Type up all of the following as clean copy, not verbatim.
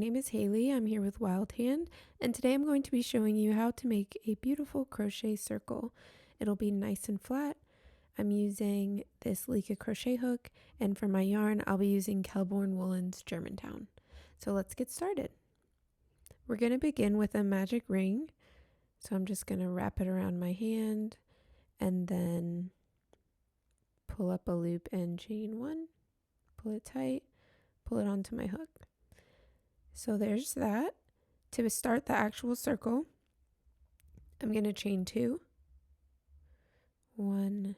name is Haley. I'm here with Wild Hand, and today I'm going to be showing you how to make a beautiful crochet circle. It'll be nice and flat. I'm using this Leica crochet hook, and for my yarn, I'll be using Kelborn Woolen's Germantown. So let's get started. We're going to begin with a magic ring. So I'm just going to wrap it around my hand and then pull up a loop and chain one, pull it tight, pull it onto my hook. So there's that. To start the actual circle, I'm going to chain 2, 1,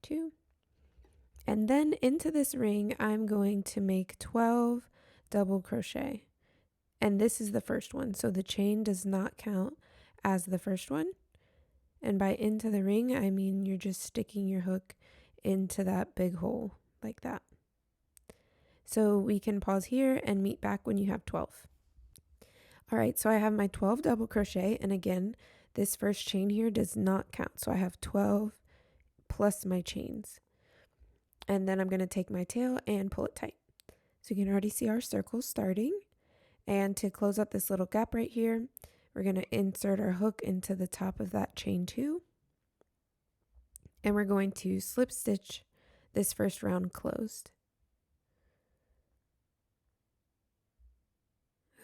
2, and then into this ring I'm going to make 12 double crochet, and this is the first one, so the chain does not count as the first one. And by into the ring I mean you're just sticking your hook into that big hole like that. So we can pause here and meet back when you have 12. All right, so I have my 12 double crochet, and again, this first chain here does not count. So I have 12 plus my chains. And then I'm going to take my tail and pull it tight. So you can already see our circle starting. And to close up this little gap right here, we're going to insert our hook into the top of that chain 2. And we're going to slip stitch this first round closed.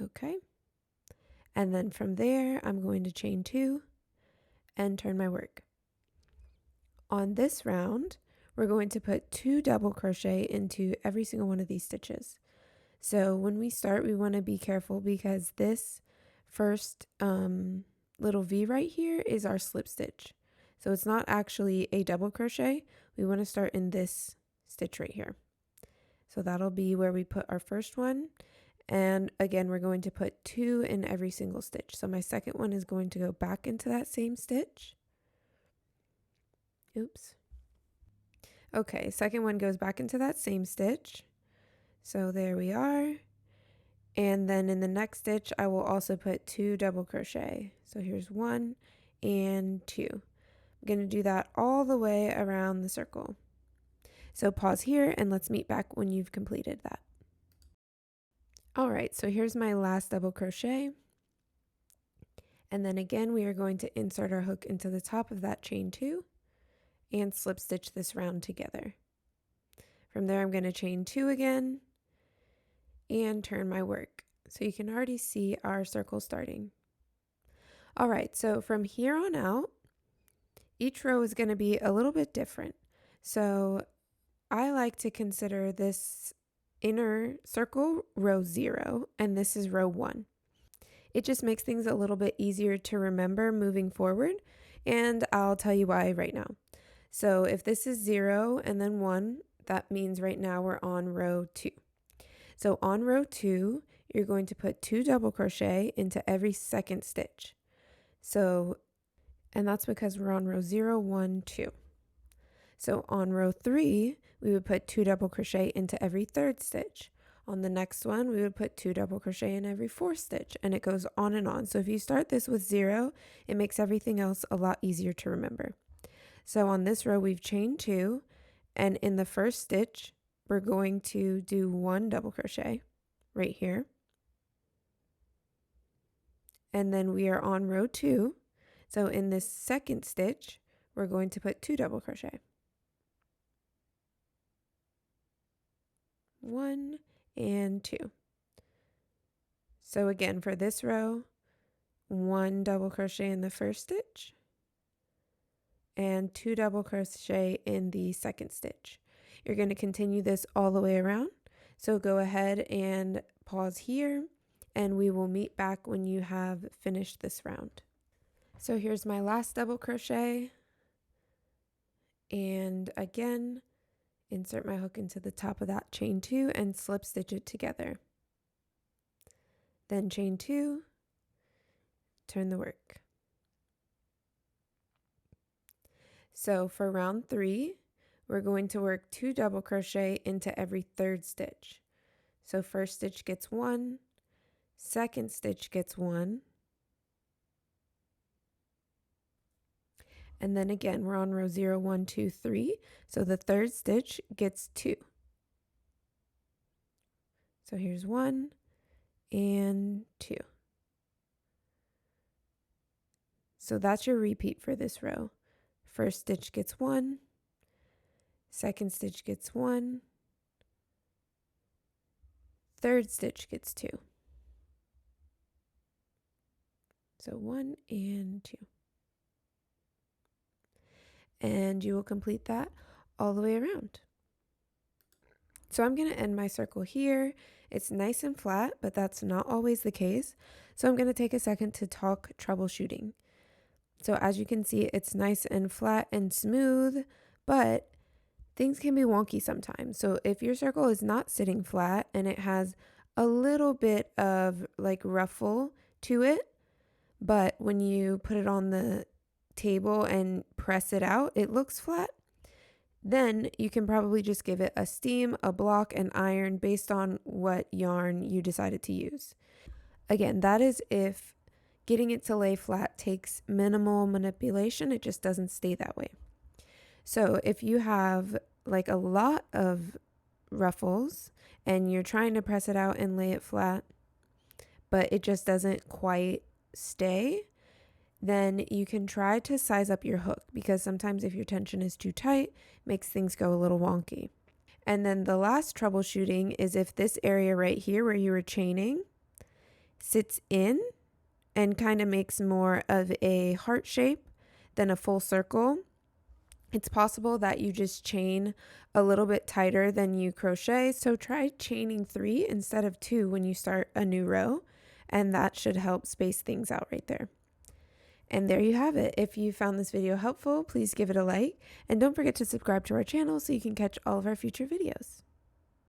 Okay. And then from there, I'm going to chain 2 and turn my work. On this round, we're going to put 2 double crochet into every single one of these stitches. So when we start, we want to be careful because this first little V right here is our slip stitch. So it's not actually a double crochet. We want to start in this stitch right here. So that'll be where we put our first one. And again, we're going to put 2 in every single stitch. So my second one is going to go back into that same stitch. Oops. Okay, second one goes back into that same stitch. So there we are. And then in the next stitch, I will also put 2 double crochet. So here's 1 and 2. I'm going to do that all the way around the circle. So pause here and let's meet back when you've completed that. All right, so here's my last double crochet. And then again, we are going to insert our hook into the top of that chain 2 and slip stitch this round together. From there, I'm going to chain 2 again and turn my work. So you can already see our circle starting. All right, so from here on out, each row is going to be a little bit different. So I like to consider this inner circle row 0, and this is row 1. It just makes things a little bit easier to remember moving forward, and I'll tell you why right now. So if this is 0 and then 1, that means right now we're on row 2. So on row 2, you're going to put 2 double crochet into every second stitch. So, and that's because we're on row 0, 1, 2. So on row 3, we would put 2 double crochet into every third stitch. On the next one, we would put 2 double crochet in every fourth stitch, and it goes on and on. So if you start this with 0, it makes everything else a lot easier to remember. So on this row, we've chained 2, and in the first stitch, we're going to do 1 double crochet right here. And then we are on row 2. So in this second stitch, we're going to put 2 double crochet. 1 and 2. So again, for this row, 1 double crochet in the first stitch and 2 double crochet in the second stitch. You're going to continue this all the way around. So go ahead and pause here and we will meet back when you have finished this round. So here's my last double crochet. And again, insert my hook into the top of that chain 2 and slip stitch it together. Then chain 2, turn the work. So for round 3, we're going to work 2 double crochet into every third stitch. So first stitch gets 1, second stitch gets 1, and then again we're on row 0, 1, 2, 3, so the third stitch gets 2. So here's 1 and 2. So that's your repeat for this row. First stitch gets 1, second stitch gets 1, third stitch gets 2. So 1 and 2. And you will complete that all the way around. So I'm going to end my circle here. It's nice and flat, but that's not always the case. So I'm going to take a second to talk troubleshooting. So as you can see, it's nice and flat and smooth, but things can be wonky sometimes. So if your circle is not sitting flat and it has a little bit of like ruffle to it, but when you put it on the table and press it out, it looks flat, then you can probably just give it a steam, a block, and iron based on what yarn you decided to use. Again, that is if getting it to lay flat takes minimal manipulation, it just doesn't stay that way. So if you have like a lot of ruffles and you're trying to press it out and lay it flat, but it just doesn't quite stay, then you can try to size up your hook, because sometimes if your tension is too tight, it makes things go a little wonky. And then the last troubleshooting is if this area right here where you were chaining sits in and kind of makes more of a heart shape than a full circle, it's possible that you just chain a little bit tighter than you crochet. So try chaining 3 instead of 2 when you start a new row, and that should help space things out right there. And there you have it. If you found this video helpful, please give it a like, and don't forget to subscribe to our channel so you can catch all of our future videos.